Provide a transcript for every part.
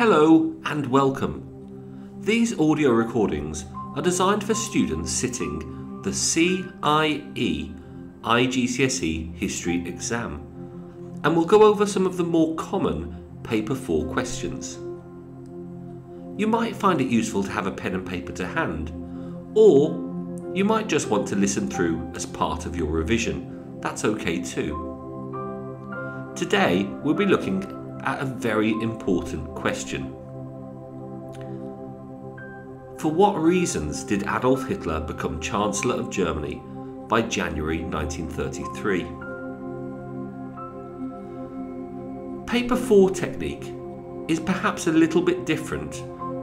Hello and welcome. These audio recordings are designed for students sitting the CIE IGCSE History exam and will go over some of the more common Paper 4 questions. You might find it useful to have a pen and paper to hand, or you might just want to listen through as part of your revision. That's okay too. Today we'll be looking at a very important question. For what reasons did Adolf Hitler become Chancellor of Germany by January 1933? Paper 4 technique is perhaps a little bit different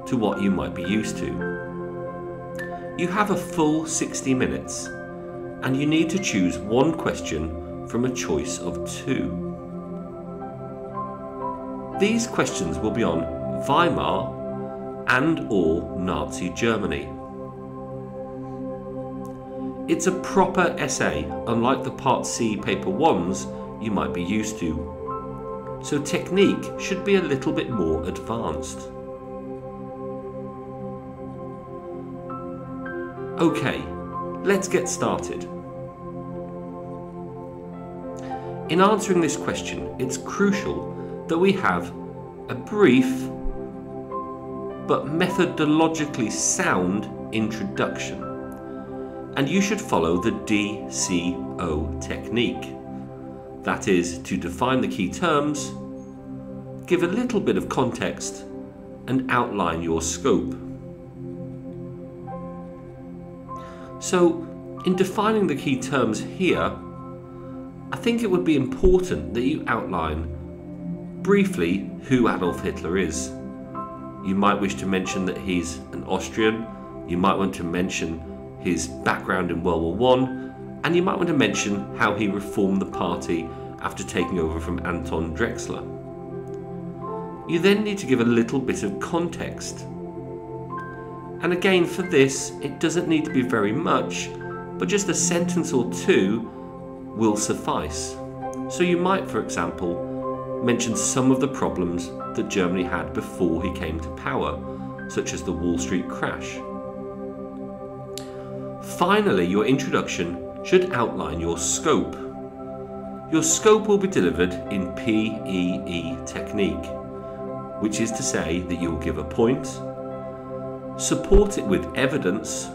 to what you might be used to. You have a full 60 minutes and you need to choose one question from a choice of two. These questions will be on Weimar and/or Nazi Germany. It's a proper essay, unlike the Part C Paper 1s you might be used to, so technique should be a little bit more advanced. Okay, let's get started. In answering this question, it's crucial that we have a brief but methodologically sound introduction, and you should follow the DCO technique. That is, to define the key terms, give a little bit of context, and outline your scope. So, in defining the key terms here, I think it would be important that you outline briefly who Adolf Hitler is. You might wish to mention that he's an Austrian, you might want to mention his background in World War I, and you might want to mention how he reformed the party after taking over from Anton Drexler. You then need to give a little bit of context. And again, for this, it doesn't need to be very much, but just a sentence or two will suffice. So you might, for example, mention some of the problems that Germany had before he came to power, such as the Wall Street crash. Finally, your introduction should outline your scope. Your scope will be delivered in PEE technique, which is to say that you will give a point, support it with evidence,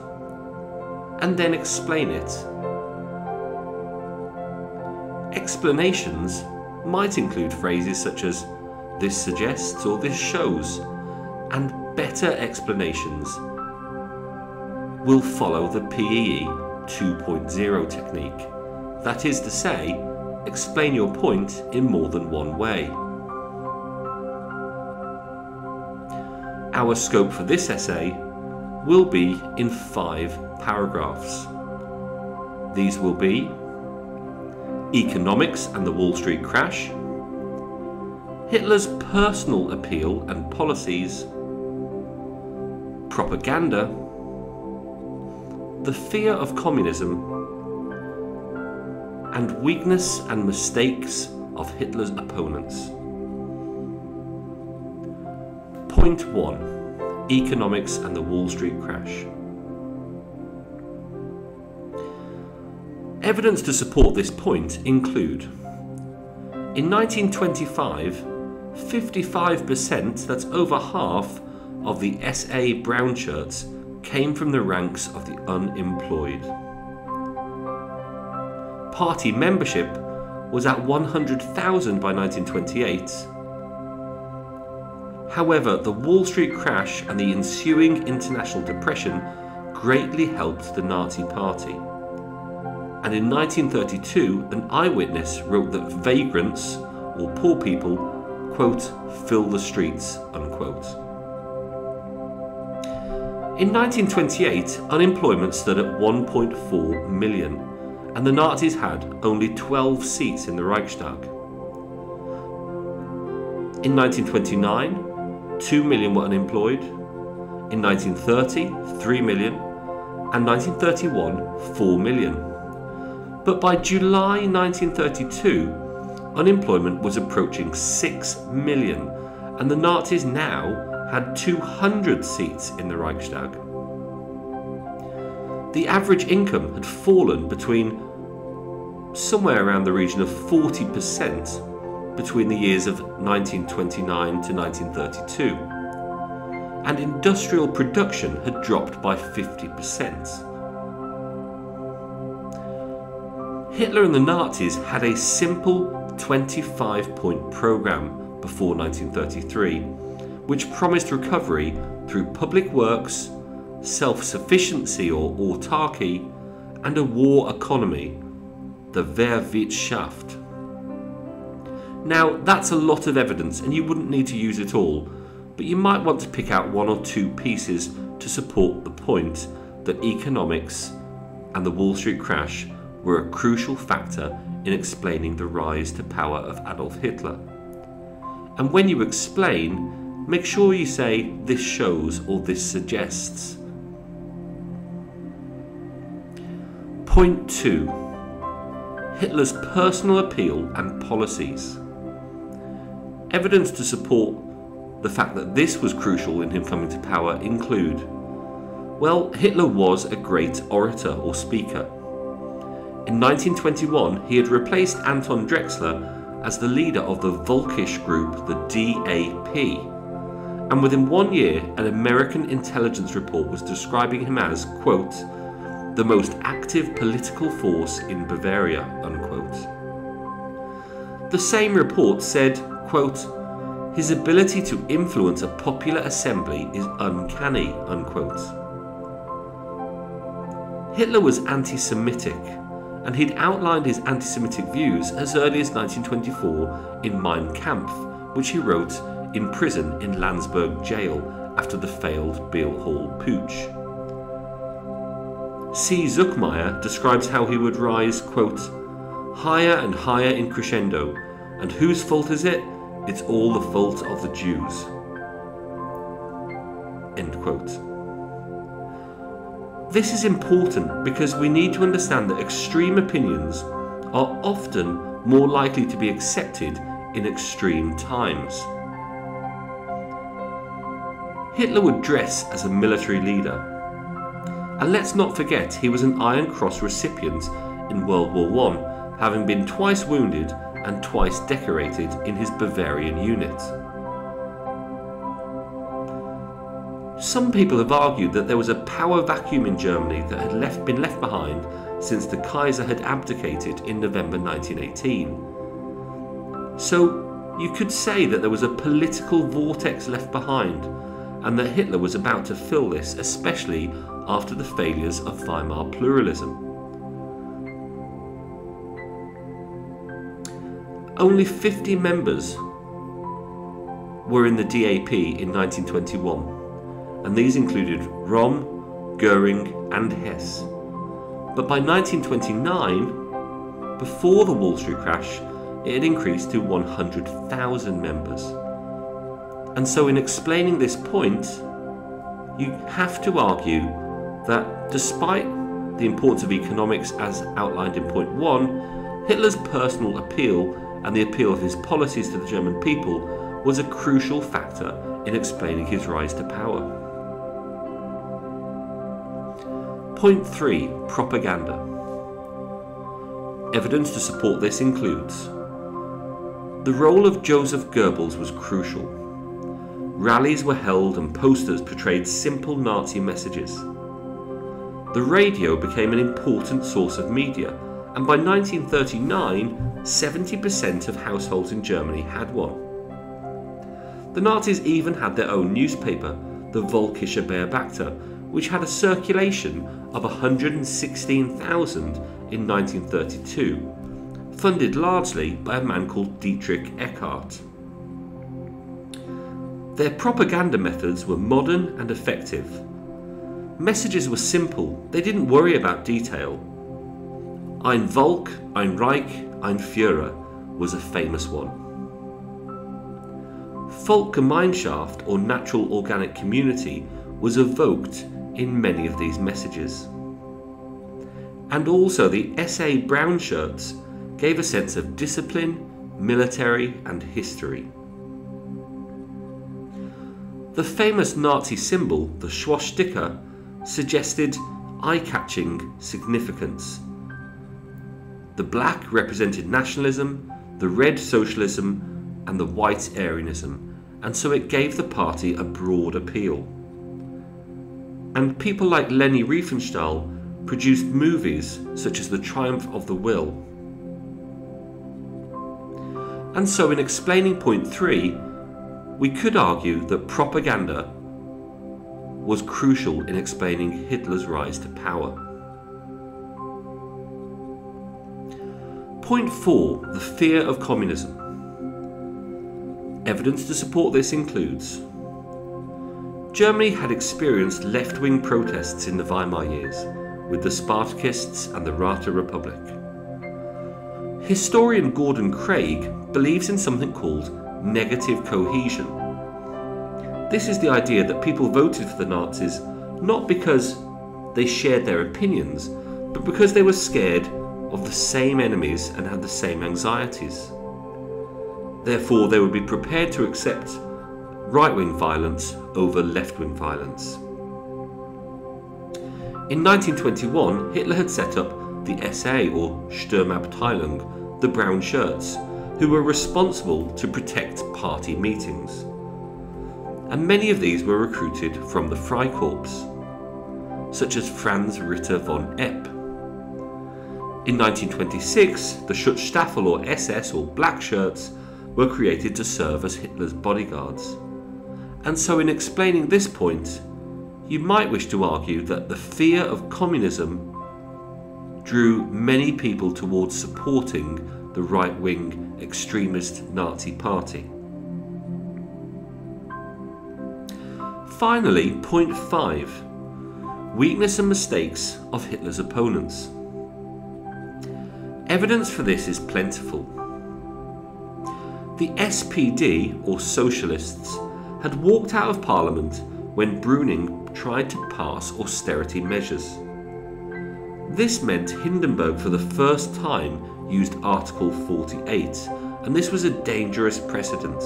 and then explain it. Explanations might include phrases such as "this suggests" or "this shows", and better explanations will follow the PEE 2.0 technique. That is to say, explain your point in more than one way. Our scope for this essay will be in 5 paragraphs. These will be economics and the Wall Street crash, Hitler's personal appeal and policies, propaganda, the fear of communism, and weakness and mistakes of Hitler's opponents. Point 1. Economics and the Wall Street crash. Evidence to support this point include: in 1925, 55%, that's over half, of the SA brown shirts came from the ranks of the unemployed. Party membership was at 100,000 by 1928. However, the Wall Street crash and the ensuing international depression greatly helped the Nazi Party. And in 1932, an eyewitness wrote that vagrants, or poor people, quote, "fill the streets," unquote. In 1928, unemployment stood at 1.4 million, and the Nazis had only 12 seats in the Reichstag. In 1929, 2 million were unemployed. In 1930, 3 million, and 1931, 4 million. But by July 1932, unemployment was approaching 6 million, and the Nazis now had 200 seats in the Reichstag. The average income had fallen between somewhere around the region of 40% between the years of 1929 to 1932, and industrial production had dropped by 50%. Hitler and the Nazis had a simple 25-point programme before 1933, which promised recovery through public works, self-sufficiency or autarky, and a war economy, the Wehrwirtschaft. Now, that's a lot of evidence and you wouldn't need to use it all, but you might want to pick out one or two pieces to support the point that economics and the Wall Street crash were a crucial factor in explaining the rise to power of Adolf Hitler. And when you explain, make sure you say this shows or this suggests. Point 2. Hitler's personal appeal and policies. Evidence to support the fact that this was crucial in him coming to power include, well, Hitler was a great orator or speaker. In 1921, he had replaced Anton Drexler as the leader of the Völkisch group, the DAP. And within 1 year, an American intelligence report was describing him as, quote, the most active political force in Bavaria, unquote. The same report said, quote, his ability to influence a popular assembly is uncanny, unquote. Hitler was anti-Semitic, and he'd outlined his anti-Semitic views as early as 1924 in Mein Kampf, which he wrote in prison in Landsberg jail after the failed Beale Hall putsch. C. Zuckmeyer describes how he would rise, quote, higher and higher in crescendo, and whose fault is it? It's all the fault of the Jews. End quote. This is important because we need to understand that extreme opinions are often more likely to be accepted in extreme times. Hitler would dress as a military leader. And let's not forget he was an Iron Cross recipient in World War I, having been twice wounded and twice decorated in his Bavarian unit. Some people have argued that there was a power vacuum in Germany that had been left behind since the Kaiser had abdicated in November 1918. So you could say that there was a political vortex left behind, and that Hitler was about to fill this, especially after the failures of Weimar pluralism. Only 50 members were in the DAP in 1921, and these included Röhm, Göring and Hess. But by 1929, before the Wall Street crash, it had increased to 100,000 members. And so in explaining this point, you have to argue that despite the importance of economics as outlined in point 1, Hitler's personal appeal and the appeal of his policies to the German people was a crucial factor in explaining his rise to power. Point 3. Propaganda. Evidence to support this includes: the role of Joseph Goebbels was crucial. Rallies were held and posters portrayed simple Nazi messages. The radio became an important source of media, and by 1939, 70% of households in Germany had one. The Nazis even had their own newspaper, the Völkische Beobachter, which had a circulation of 116,000 in 1932, funded largely by a man called Dietrich Eckart. Their propaganda methods were modern and effective. Messages were simple, they didn't worry about detail. Ein Volk, ein Reich, ein Führer was a famous one. Volksgemeinschaft, or natural organic community, was evoked in many of these messages. And also the SA brown shirts gave a sense of discipline, military and history. The famous Nazi symbol, the swastika, suggested eye-catching significance. The black represented nationalism, the red socialism, and the white Aryanism, and so it gave the party a broad appeal. And people like Leni Riefenstahl produced movies such as The Triumph of the Will. And so in explaining point 3, we could argue that propaganda was crucial in explaining Hitler's rise to power. Point 4, the fear of communism. Evidence to support this includes: Germany had experienced left-wing protests in the Weimar years, with the Spartakists and the Rata Republic. Historian Gordon Craig believes in something called negative cohesion. This is the idea that people voted for the Nazis not because they shared their opinions, but because they were scared of the same enemies and had the same anxieties. Therefore, they would be prepared to accept right-wing violence over left-wing violence. In 1921, Hitler had set up the SA, or Sturmabteilung, the brown shirts, who were responsible to protect party meetings. And many of these were recruited from the Freikorps, such as Franz Ritter von Epp. In 1926, the Schutzstaffel, or SS, or black shirts, were created to serve as Hitler's bodyguards. And so in explaining this point, you might wish to argue that the fear of communism drew many people towards supporting the right-wing extremist Nazi party. Finally, point 5, weakness and mistakes of Hitler's opponents. Evidence for this is plentiful. The SPD, or Socialists, had walked out of Parliament when Brüning tried to pass austerity measures. This meant Hindenburg for the first time used Article 48, and this was a dangerous precedent.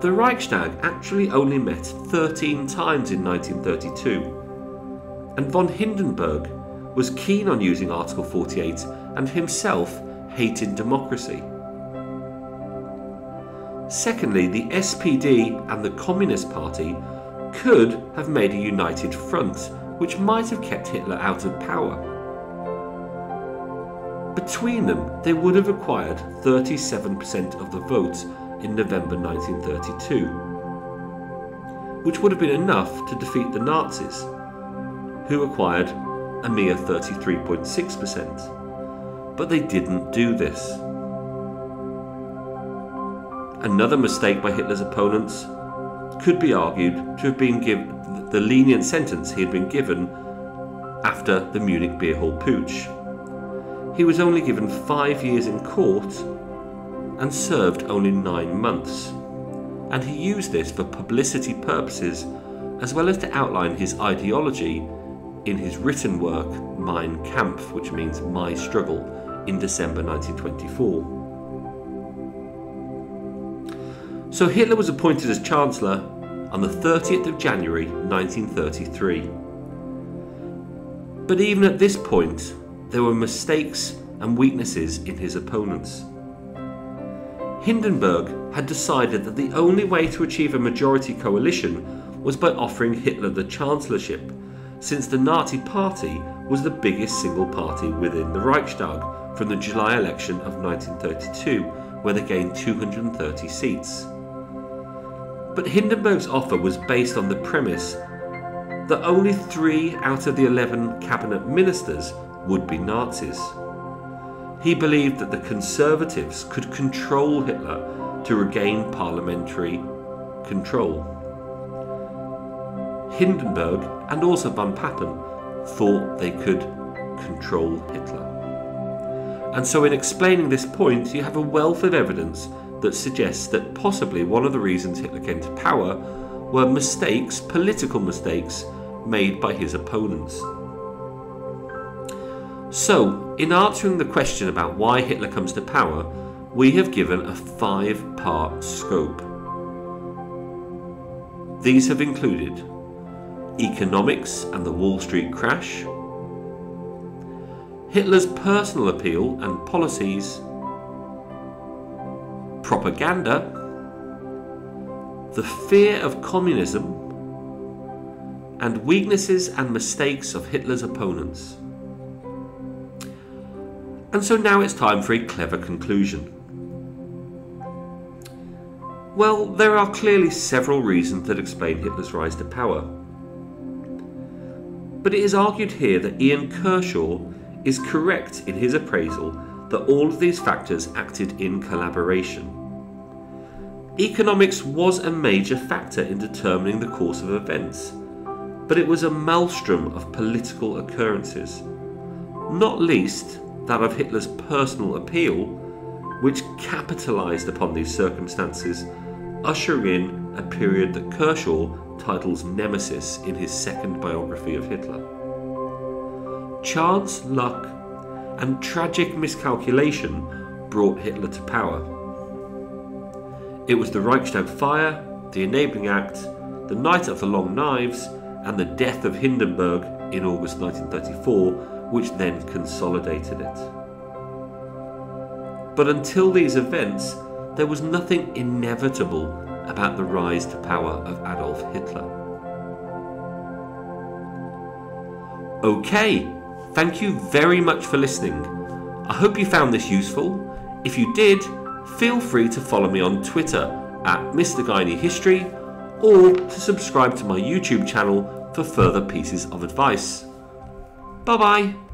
The Reichstag actually only met 13 times in 1932, and von Hindenburg was keen on using Article 48 and himself hated democracy. Secondly, the SPD and the Communist Party could have made a united front, which might have kept Hitler out of power. Between them, they would have acquired 37% of the vote in November 1932, which would have been enough to defeat the Nazis, who acquired a mere 33.6%. But they didn't do this. Another mistake by Hitler's opponents could be argued to have been the lenient sentence he had been given after the Munich beer hall putsch. He was only given 5 years in court and served only 9 months, and he used this for publicity purposes as well as to outline his ideology in his written work Mein Kampf, which means My Struggle, in December 1924. So Hitler was appointed as Chancellor on the 30th of January 1933. But even at this point, there were mistakes and weaknesses in his opponents. Hindenburg had decided that the only way to achieve a majority coalition was by offering Hitler the chancellorship, since the Nazi Party was the biggest single party within the Reichstag from the July election of 1932, where they gained 230 seats. But Hindenburg's offer was based on the premise that only 3 out of the 11 cabinet ministers would be Nazis. He believed that the Conservatives could control Hitler to regain parliamentary control. Hindenburg and also von Papen thought they could control Hitler. And so in explaining this point, you have a wealth of evidence that suggests that possibly one of the reasons Hitler came to power were mistakes, political mistakes, made by his opponents. So, in answering the question about why Hitler comes to power, we have given a 5-part scope. These have included economics and the Wall Street crash, Hitler's personal appeal and policies, propaganda, the fear of communism, and weaknesses and mistakes of Hitler's opponents. And so now it's time for a clever conclusion. Well, there are clearly several reasons that explain Hitler's rise to power. But it is argued here that Ian Kershaw is correct in his appraisal that all of these factors acted in collaboration. Economics was a major factor in determining the course of events, but it was a maelstrom of political occurrences, not least that of Hitler's personal appeal, which capitalised upon these circumstances, ushering in a period that Kershaw titles Nemesis in his second biography of Hitler. Chance, luck, and tragic miscalculation brought Hitler to power. It was the Reichstag fire, the Enabling Act, the Night of the Long Knives, and the death of Hindenburg in August 1934 which then consolidated it. But until these events, there was nothing inevitable about the rise to power of Adolf Hitler. Okay, thank you very much for listening. I hope you found this useful. If you did, feel free to follow me on Twitter at Mr. Guiney History, or to subscribe to my YouTube channel for further pieces of advice. Bye bye.